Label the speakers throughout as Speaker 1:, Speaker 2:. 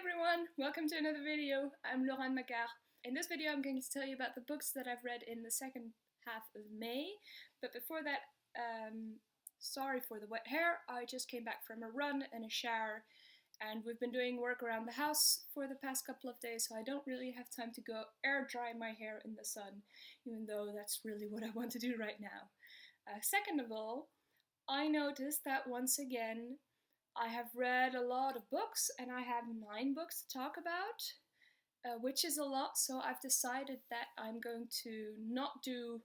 Speaker 1: everyone, welcome to another video. I'm Laurent Macquart. In this video I'm going to tell you about the books that I've read in the second half of May. But before that, sorry for the wet hair. I just came back from a run and a shower, and we've been doing work around the house for the past couple of days, so I don't really have time to go air dry my hair in the sun, even though that's really what I want to do right now. Second of all, I noticed that once again I have read a lot of books, and I have 9 books to talk about, which is a lot, so I've decided that I'm going to not do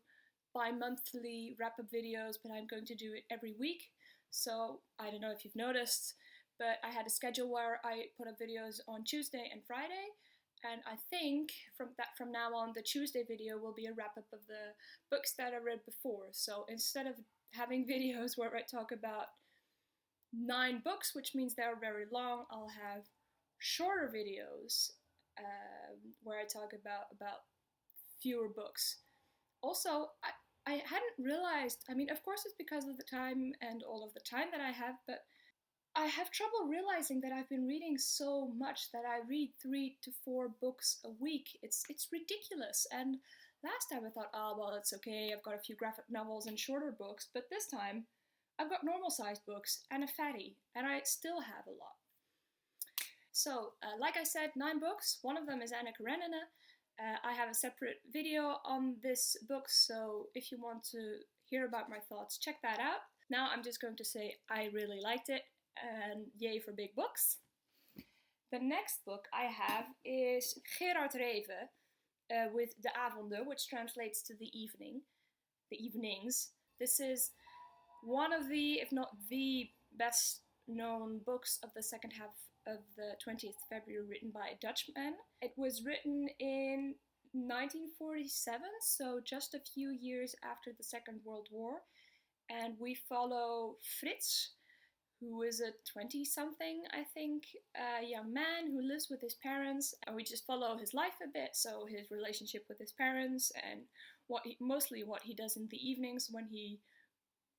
Speaker 1: bi-monthly wrap-up videos, but I'm going to do it every week. So I don't know if you've noticed, but I had a schedule where I put up videos on Tuesday and Friday, and I think from now on the Tuesday video will be a wrap-up of the books that I read before. So instead of having videos where I talk about 9 books, which means they're very long, I'll have shorter videos where I talk about fewer books. Also, I hadn't realized, I mean, of course it's because of the time and all of the time that I have, but I have trouble realizing that I've been reading so much, that I read 3 to 4 books a week. It's ridiculous. And last time I thought, oh, well, it's okay, I've got a few graphic novels and shorter books, but this time I've got normal-sized books and a fatty, and I still have a lot. So, like I said, 9 books. One of them is Anna Karenina. I have a separate video on this book, so if you want to hear about my thoughts, check that out. Now I'm just going to say I really liked it, and yay for big books. The next book I have is Gerard Reve with the Avender, which translates to the evenings. This is one of the, if not the best known books of the second half of the 20th February, written by a Dutchman. It was written in 1947, so just a few years after the Second World War, and we follow Fritz, who is a 20-something, I think, young man who lives with his parents, and we just follow his life a bit, so his relationship with his parents, and mostly what he does in the evenings when he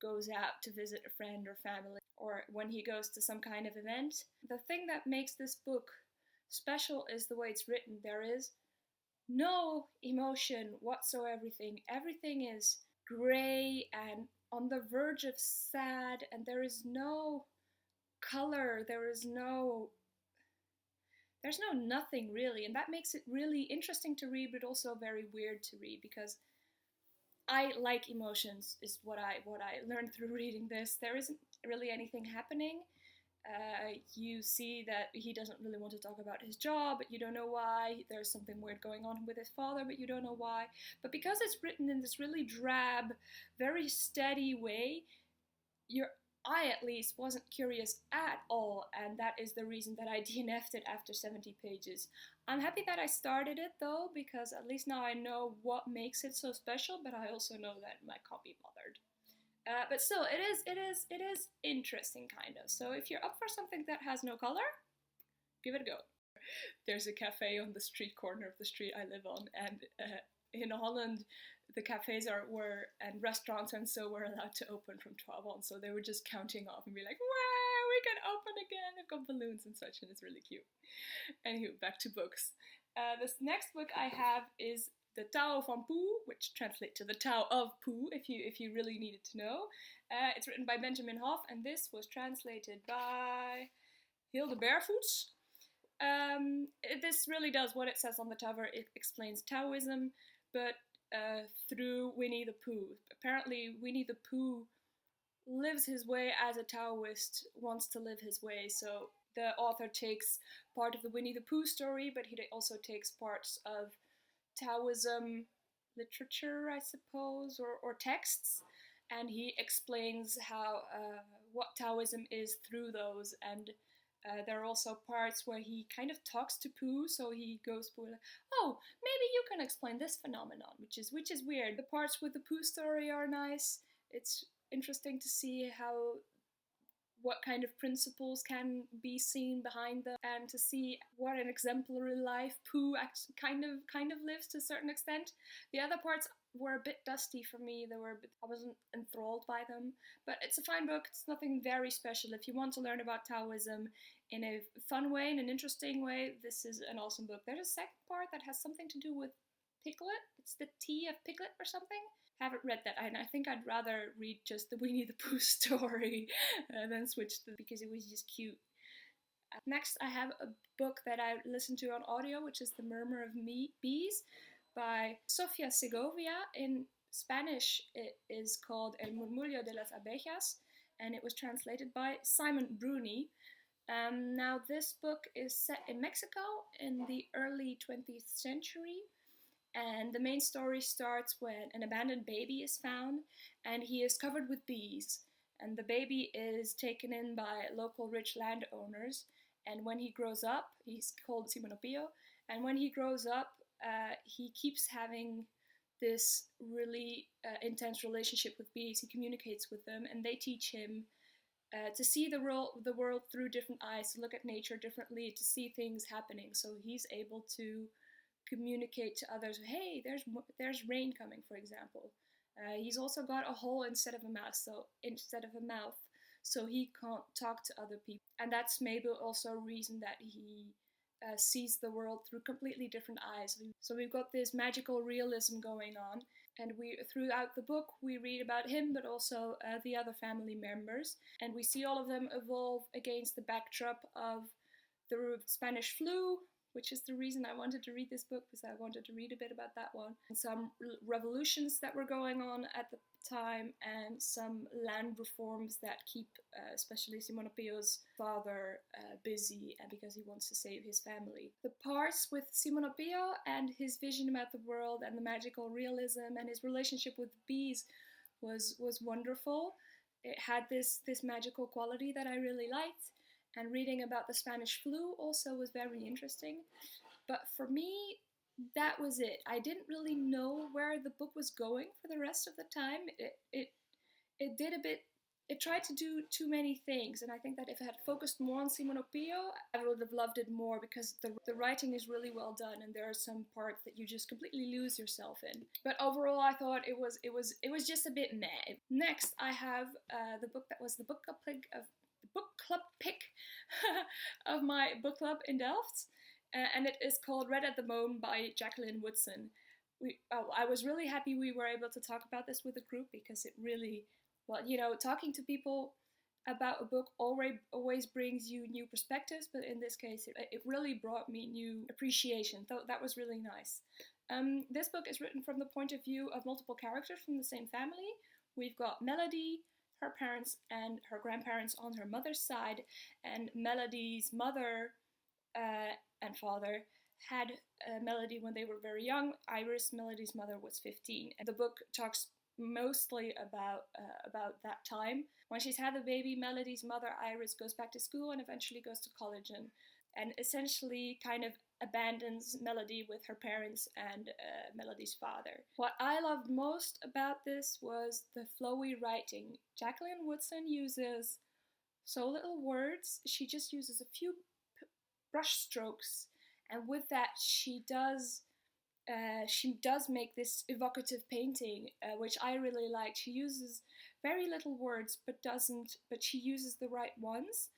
Speaker 1: goes out to visit a friend or family, or when he goes to some kind of event. The thing that makes this book special is the way it's written. There is no emotion whatsoever. Everything is grey and on the verge of sad, and there is no color, there's no nothing really, and that makes it really interesting to read, but also very weird to read, because I like emotions, is what I learned through reading this. There isn't really anything happening. You see that he doesn't really want to talk about his job, but you don't know why. There's something weird going on with his father, but you don't know why. But because it's written in this really drab, very steady way, I at least wasn't curious at all, and that is the reason that I DNF'd it after 70 pages. I'm happy that I started it though, because at least now I know what makes it so special, but I also know that I can't be bothered. But still, it is interesting, kind of. So if you're up for something that has no color, give it a go. There's a cafe on the street corner of the street I live on, and in Holland, the cafes and restaurants and so were allowed to open from 12 on, so they were just counting off and be like, wow, we can open again, they've got balloons and such, and it's really cute. Anywho, back to books. This next book I have is the Tao of Pooh, which translates to the Tao of Pooh, if you really needed to know. It's written by Benjamin Hoff, and this was translated by Hilde Barefoots. This really does what it says on the cover. It explains Taoism, but through Winnie the Pooh. Apparently, Winnie the Pooh lives his way as a Taoist, wants to live his way, so the author takes part of the Winnie the Pooh story, but he also takes parts of Taoism literature, I suppose, or texts, and he explains how what Taoism is through those, and there are also parts where he kind of talks to Pooh, so he goes Pooh like, oh, maybe you can explain this phenomenon, which is weird. The parts with the Pooh story are nice. It's interesting to see what kind of principles can be seen behind them, and to see what an exemplary life Pooh kind of lives to a certain extent. The other parts were a bit dusty for me. I wasn't enthralled by them, but it's a fine book. It's nothing very special. If you want to learn about Taoism in a fun way, in an interesting way, this is an awesome book. There's a second part that has something to do with Piglet. It's the Tea of Piglet or something. Haven't read that, and I think I'd rather read just the Winnie the Pooh story than switch to, because it was just cute. Next, I have a book that I listened to on audio, which is The Murmur of Me Bees by Sophia Segovia. In Spanish, it is called El Murmullo de las Abejas, and it was translated by Simon Bruni. Now, this book is set in Mexico in the early 20th century, and the main story starts when an abandoned baby is found, and he is covered with bees, and the baby is taken in by local rich landowners, and when he grows up, he's called Simonopillo, and when he grows up, he keeps having this really intense relationship with bees. He communicates with them, and they teach him to see the world through different eyes, to look at nature differently, to see things happening. So he's able to communicate to others, hey, there's rain coming, for example. He's also got a hole instead of a mouth, so he can't talk to other people. And that's maybe also a reason that he sees the world through completely different eyes. So we've got this magical realism going on, and throughout the book we read about him, but also the other family members, and we see all of them evolve against the backdrop of the Spanish flu, which is the reason I wanted to read this book, because I wanted to read a bit about that one. And some revolutions that were going on at the time, and some land reforms that keep especially Simonopillo's father busy, and because he wants to save his family. The parts with Simonopillo and his vision about the world and the magical realism and his relationship with bees was wonderful. It had this magical quality that I really liked. And reading about the Spanish flu also was very interesting. But for me, that was it. I didn't really know where the book was going for the rest of the time. It tried to do too many things, and I think that if it had focused more on Simonopillo, I would have loved it more, because the writing is really well done, and there are some parts that you just completely lose yourself in. But overall, I thought it was just a bit meh. Next, I have the book that was the book club pick of my book club in Delft, and it is called Read at the Moon by Jacqueline Woodson. I was really happy we were able to talk about this with the group, because it really, talking to people about a book always brings you new perspectives, but in this case it really brought me new appreciation. That was really nice. This book is written from the point of view of multiple characters from the same family. We've got Melody, her parents and her grandparents on her mother's side, and Melody's mother and father had Melody when they were very young. Iris, Melody's mother, was 15, and the book talks mostly about that time. When she's had the baby, Melody's mother, Iris, goes back to school and eventually goes to college, and essentially kind of abandons Melody with her parents and Melody's father. What I loved most about this was the flowy writing. Jacqueline Woodson uses so little words. She just uses a few brush strokes, and with that she does make this evocative painting, which I really liked. She uses very little words, but she uses the right ones,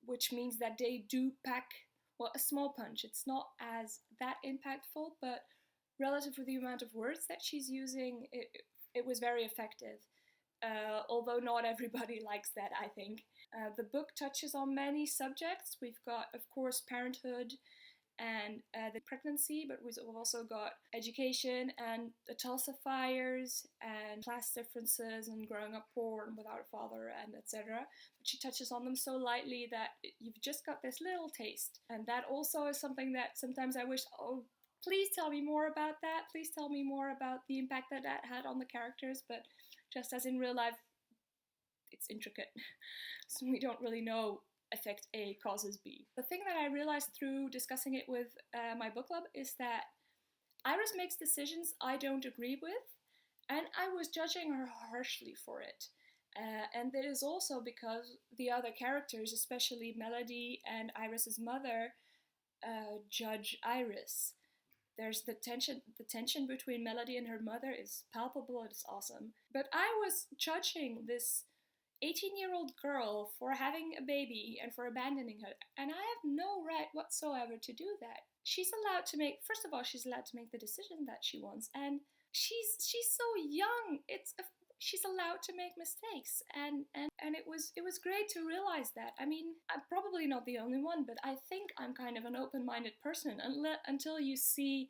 Speaker 1: which means that they do pack a small punch. It's not as that impactful, but relative to the amount of words that she's using, it was very effective. Although not everybody likes that, I think. The book touches on many subjects. We've got, of course, parenthood and the pregnancy, but we've also got education and the Tulsa fires and class differences and growing up poor and without a father and etc. But she touches on them so lightly that you've just got this little taste. And that also is something that sometimes I wish, oh, please tell me more about that. Please tell me more about the impact that had on the characters. But just as in real life, it's intricate. So we don't really know effect A causes B. The thing that I realized through discussing it with my book club is that Iris makes decisions I don't agree with, and I was judging her harshly for it. And it is also because the other characters, especially Melody and Iris's mother, judge Iris. There's the tension between Melody and her mother is palpable, it's awesome. But I was judging this 18-year-old girl for having a baby and for abandoning her. And I have no right whatsoever to do that. She's allowed to make, first of all, she's allowed to make the decision that she wants. And she's so young. She's allowed to make mistakes, and it was great to realize that. I mean, I'm probably not the only one, but I think I'm kind of an open-minded person until you see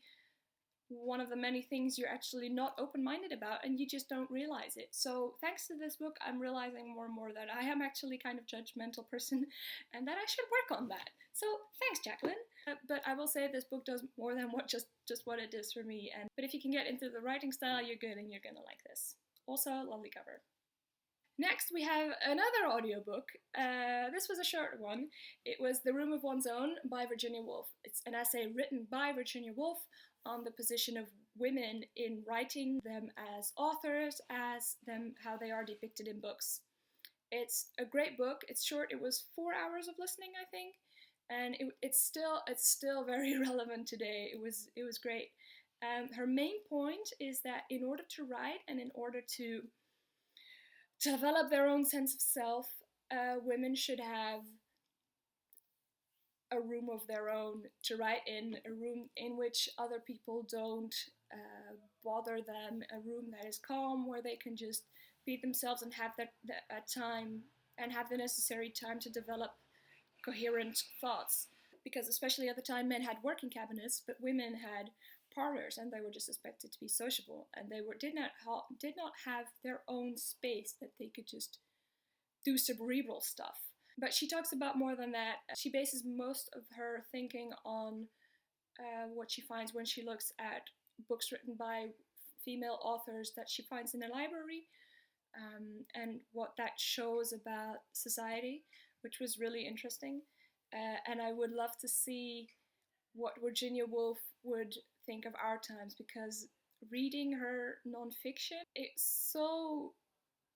Speaker 1: one of the many things you're actually not open-minded about, and you just don't realize it. So thanks to this book, I'm realizing more and more that I am actually kind of judgmental person, and that I should work on that. So thanks, Jacqueline. But I will say this book does more than just what it does for me. But if you can get into the writing style, you're good, and you're gonna like this. Also, lovely cover. Next, we have another audiobook. This was a short one. It was The Room of One's Own by Virginia Woolf. It's an essay written by Virginia Woolf on the position of women in writing, them as authors, as them how they are depicted in books. It's a great book. It's short. It was 4 hours of listening, I think, and it's still very relevant today. It was great. Her main point is that in order to write and in order to develop their own sense of self, women should have a room of their own to write in, a room in which other people don't bother them, a room that is calm, where they can just be themselves and have that time and have the necessary time to develop coherent thoughts. Because especially at the time, men had working cabinets, but women had parlors, and they were just expected to be sociable, and they did not have their own space that they could just do cerebral stuff. But she talks about more than that. She bases most of her thinking on what she finds when she looks at books written by female authors that she finds in a library, and what that shows about society, which was really interesting. And I would love to see what Virginia Woolf would think of our times, because reading her nonfiction, it's so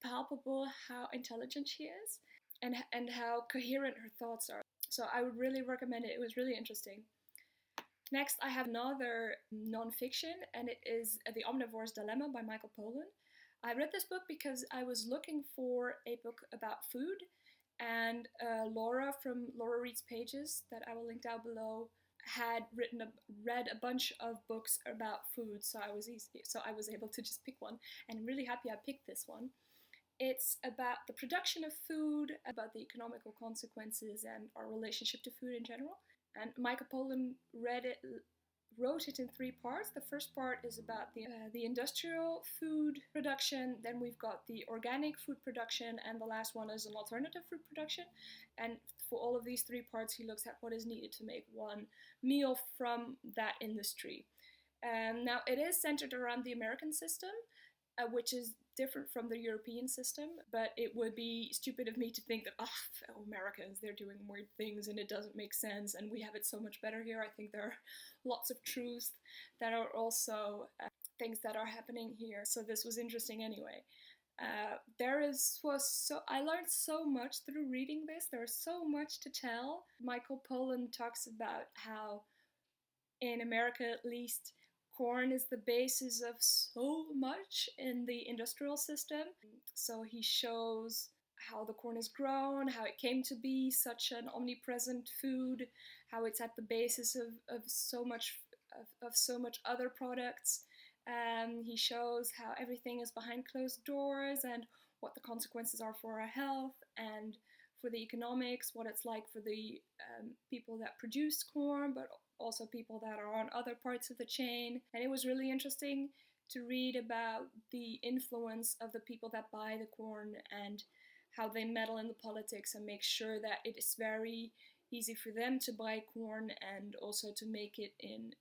Speaker 1: palpable how intelligent she is and how coherent her thoughts are. So I would really recommend it. It was really interesting. Next, I have another nonfiction, and it is The Omnivores Dilemma by Michael Pollan. I read this book because I was looking for a book about food, and Laura from Laura Reads Pages, that I will link down below, had read a bunch of books about food, so I was able to just pick one, and I'm really happy I picked this one. It's about the production of food, about the economical consequences and our relationship to food in general. And Michael Pollan wrote it in 3 parts. The first part is about the industrial food production, then we've got the organic food production, and the last one is an alternative food production. And for all of these 3 parts, he looks at what is needed to make one meal from that industry. Now, it is centered around the American system, which is different from the European system, but it would be stupid of me to think that, Americans, they're doing weird things and it doesn't make sense and we have it so much better here. I think there are lots of truths that are also things that are happening here. So this was interesting anyway. I learned so much through reading this. There's so much to tell. Michael Pollan talks about how in America, at least, corn is the basis of so much in the industrial system. So he shows how the corn is grown, how it came to be such an omnipresent food, how it's at the basis of so much other products. He shows how everything is behind closed doors and what the consequences are for our health and for the economics, what it's like for the people that produce corn, but also people that are on other parts of the chain. And it was really interesting to read about the influence of the people that buy the corn and how they meddle in the politics and make sure that it is very easy for them to buy corn and also to make it in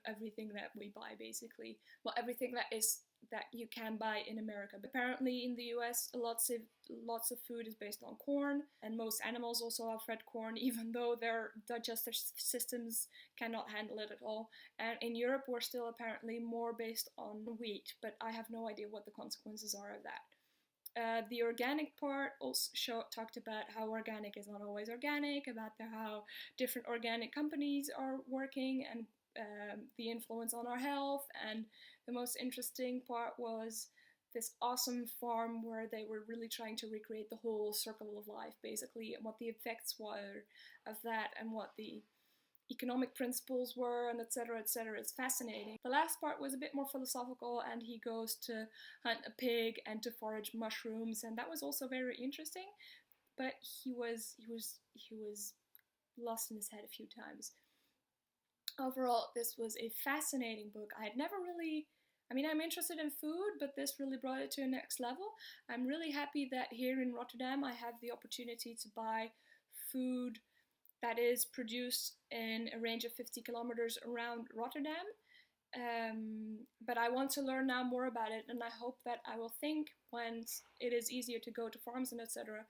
Speaker 1: everything that we buy, basically. Well, everything that you can buy in America. But apparently in the US, lots of food is based on corn, and most animals also are fed corn, even though their digestive systems cannot handle it at all. And in Europe, we're still apparently more based on wheat, but I have no idea what the consequences are of that. The organic part also talked about how organic is not always organic, about how different organic companies are working and the influence on our health. And the most interesting part was this awesome farm where they were really trying to recreate the whole circle of life, basically, and what the effects were of that, and what the economic principles were, and etc., etc. It's fascinating. The last part was a bit more philosophical, and he goes to hunt a pig and to forage mushrooms, and that was also very interesting. But he was lost in his head a few times. Overall, this was a fascinating book. I had never really, I mean, I'm interested in food, but this really brought it to a next level. I'm really happy that here in Rotterdam I have the opportunity to buy food that is produced in a range of 50 kilometers around Rotterdam. But I want to learn now more about it, and I hope that I will think, when it is easier to go to farms and etc.,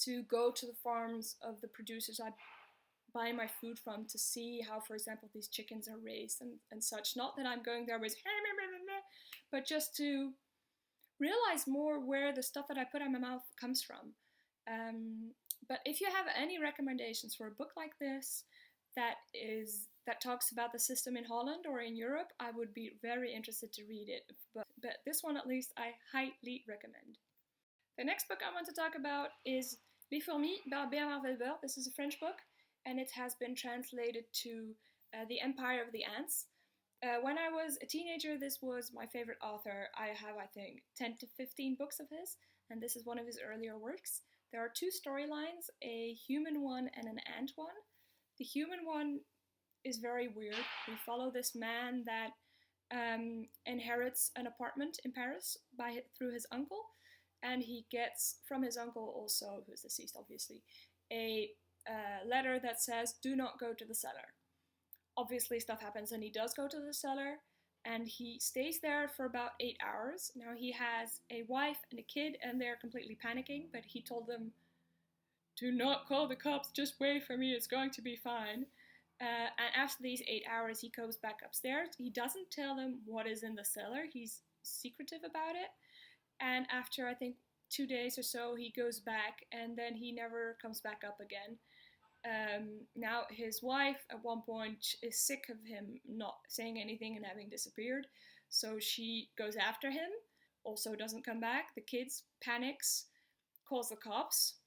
Speaker 1: to go to the farms of the producers I buy my food from, to see how, for example, these chickens are raised and such. Not that I'm going there with, but just to realize more where the stuff that I put in my mouth comes from. But if you have any recommendations for a book like this that talks about the system in Holland or in Europe, I would be very interested to read it. But this one, at least, I highly recommend. The next book I want to talk about is Les Fourmis by Werber. This is a French book, and it has been translated to The Empire of the Ants. When I was a teenager, this was my favorite author. I have, I think, 10 to 15 books of his, and this is one of his earlier works. There are two storylines, a human one and an ant one. The human one is very weird. We follow this man that inherits an apartment in Paris through his uncle, and he gets from his uncle also, who's deceased obviously, a letter that says, do not go to the cellar. Obviously stuff happens and he does go to the cellar, and he stays there for about 8 hours. Now he has a wife and a kid, and they're completely panicking, but he told them, do not call the cops, just wait for me, it's going to be fine. And after these 8 hours, he goes back upstairs. He doesn't tell them what is in the cellar, he's secretive about it. And after, I think, 2 days or so, he goes back, and then he never comes back up again. Now his wife at one point is sick of him not saying anything and having disappeared, so she goes after him, also doesn't come back. The kids panics, calls the cops,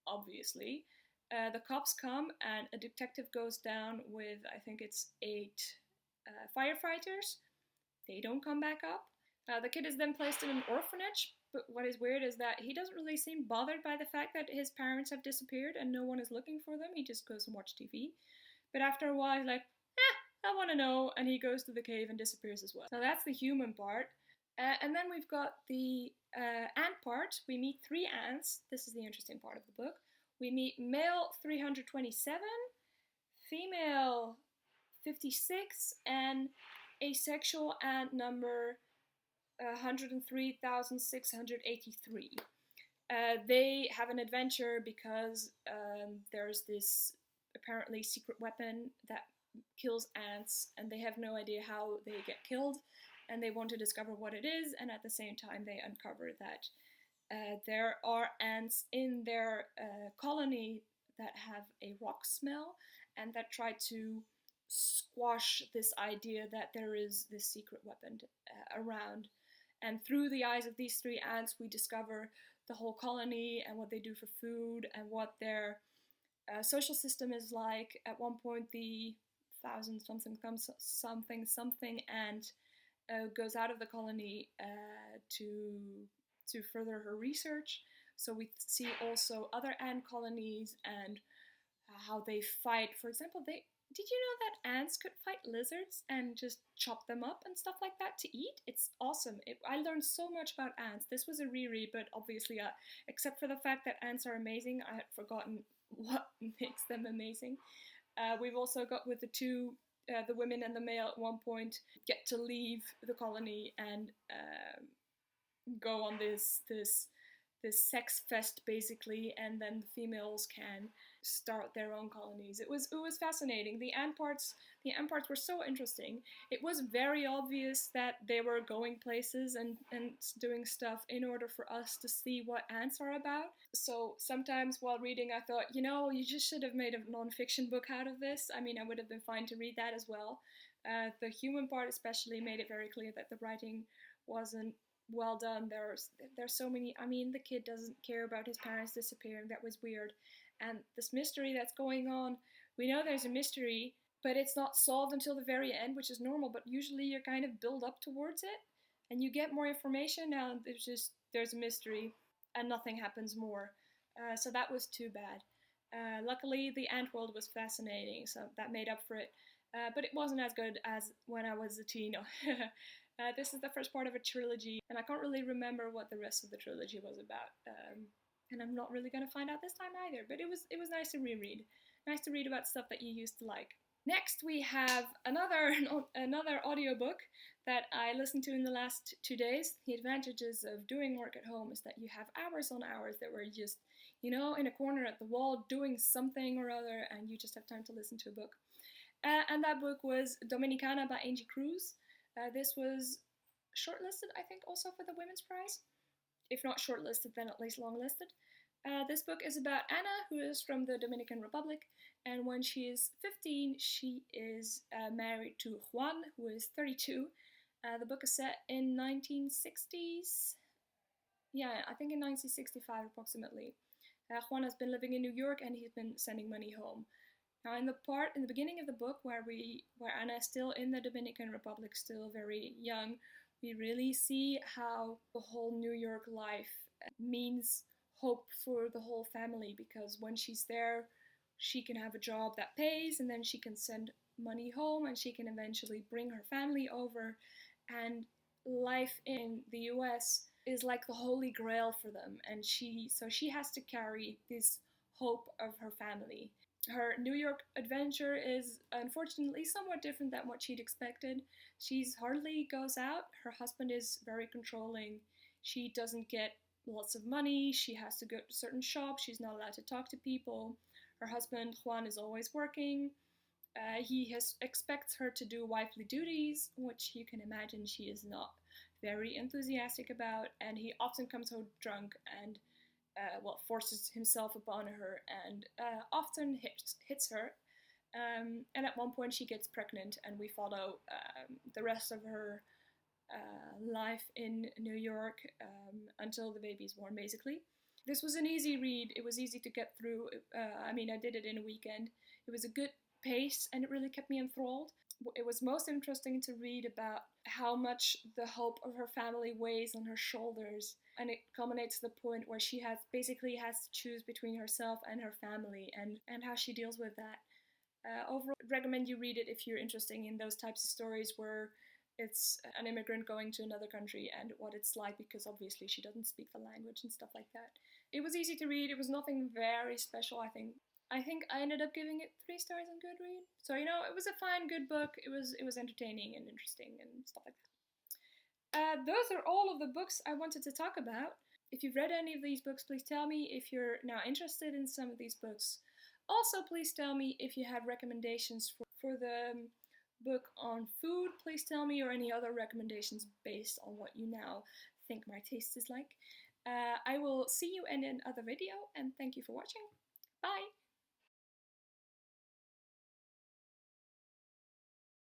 Speaker 1: obviously. The cops come, and a detective goes down with, I think it's 8 firefighters. They don't come back up. The kid is then placed in an orphanage, but what is weird is that he doesn't really seem bothered by the fact that his parents have disappeared and no one is looking for them. He just goes and watches TV. But after a while, he's like, I want to know, and he goes to the cave and disappears as well. So that's the human part. And then we've got the ant part. We meet 3 ants. This is the interesting part of the book. We meet male 327, female 56, and asexual ant number 103,683. They have an adventure because there's this apparently secret weapon that kills ants, and they have no idea how they get killed, and they want to discover what it is, and at the same time they uncover that there are ants in their colony that have a rock smell, and that try to squash this idea that there is this secret weapon around. And through the eyes of these 3 ants, we discover the whole colony and what they do for food and what their social system is like. At one point, the 1,000-something ant goes out of the colony to further her research. So we see also other ant colonies and how they fight. For example, did you know that ants could fight lizards and just chop them up and stuff like that to eat? It's awesome. I learned so much about ants. This was a reread, but obviously, except for the fact that ants are amazing, I had forgotten what makes them amazing. We've also got with the 2, the women and the male at one point get to leave the colony and go on this sex fest basically, and then the females can start their own colonies. It was fascinating. The ant parts were so interesting. It was very obvious that they were going places and doing stuff in order for us to see what ants are about. So sometimes while reading I thought, you just should have made a non-fiction book out of this. I mean, I would have been fine to read that as well. The human part especially made it very clear that the writing wasn't well done. There's so many. I mean, the kid doesn't care about his parents disappearing. That was weird. And this mystery that's going on, we know there's a mystery, but it's not solved until the very end, which is normal. But usually you're kind of build up towards it, and you get more information. Now there's a mystery, and nothing happens more. So that was too bad. Luckily, the ant world was fascinating, so that made up for it. But it wasn't as good as when I was a teen. This is the first part of a trilogy, and I can't really remember what the rest of the trilogy was about. And I'm not really going to find out this time either. But it was nice to reread. Nice to read about stuff that you used to like. Next, we have another audiobook that I listened to in the last 2 days. The advantages of doing work at home is that you have hours on hours that were just, in a corner at the wall doing something or other, and you just have time to listen to a book. And that book was Dominicana by Angie Cruz. This was shortlisted, I think, also for the Women's Prize. If not shortlisted, then at least longlisted. This book is about Anna, who is from the Dominican Republic, and when she is 15, she is married to Juan, who is 32. The book is set in 1960s. Yeah, I think in 1965 approximately. Juan has been living in New York, and he's been sending money home. Now, in the beginning of the book, where Anna is still in the Dominican Republic, still very young, we really see how the whole New York life means hope for the whole family, because when she's there, she can have a job that pays, and then she can send money home, and she can eventually bring her family over, and life in the US is like the holy grail for them, and she has to carry this hope of her family. Her New York adventure is unfortunately somewhat different than what she'd expected. She hardly goes out. Her husband is very controlling. She doesn't get lots of money. She has to go to certain shops. She's not allowed to talk to people. Her husband, Juan, is always working. He expects her to do wifely duties, which you can imagine she is not very enthusiastic about. And he often comes home drunk and forces himself upon her and often hits her. And at one point she gets pregnant, and we follow the rest of her life in New York until the baby's born, basically. This was an easy read. It was easy to get through. I did it in a weekend. It was a good pace, and it really kept me enthralled. It was most interesting to read about how much the hope of her family weighs on her shoulders, and it culminates to the point where she has to choose between herself and her family, and how she deals with that. Overall, I'd recommend you read it if you're interested in those types of stories where it's an immigrant going to another country and what it's like, because obviously she doesn't speak the language and stuff like that. It was easy to read. It was nothing very special, I think. I ended up giving it 3 stars on Goodreads. So, it was a fine, good book. It was entertaining and interesting and stuff like that. Those are all of the books I wanted to talk about. If you've read any of these books, please tell me. If you're now interested in some of these books, also please tell me. If you have recommendations for the book on food, please tell me, or any other recommendations based on what you now think my taste is like. I will see you in another video, and thank you for watching. Bye!